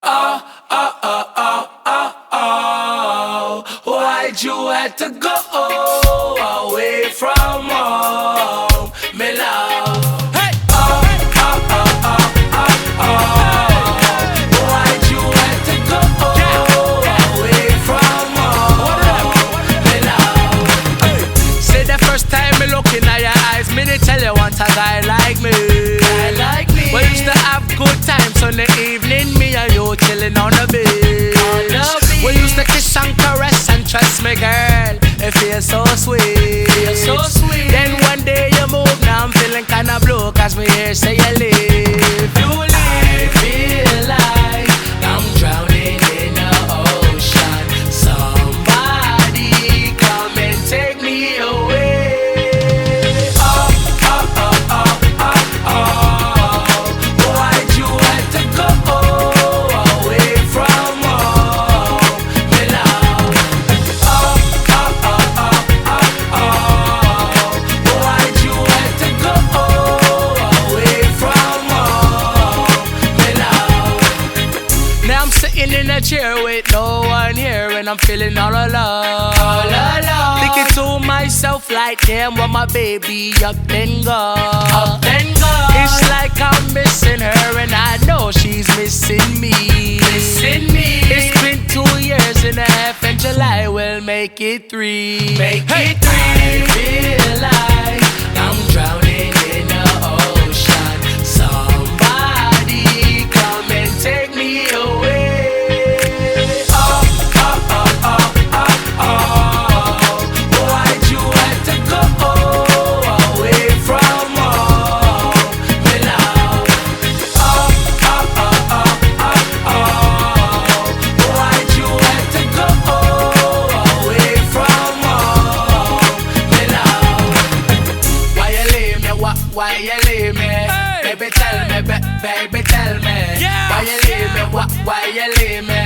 Oh, oh, oh, oh, oh, oh. Why'd you have to go away from home, me love? Hey! Oh, oh, oh, oh, oh, oh. Why'd you have to go away from home, me love? Hey. Say the first time me look in your eyes, me they tell you want a guy like me. We used to have good times on the evening, me and you chilling on the beach. We used to kiss and caress and trust me, girl, it feels so sweet. Then one day you move, now I'm feeling kinda blue, cause me here say you leave. I feel like I'm drowning in the ocean. Somebody come and take me away. In a chair with no one here, and I'm feeling all alone. Thinking to myself like, damn, want my baby up and go. It's like I'm missing her, and I know she's missing me. It's been 2 years and a half, and July will make it 3. I feel like I'm drowning in the ocean. Somebody come and take me away. Why you leave me? Hey. Baby tell me, baby tell me. Yeah. Why you leave me? Why you leave me?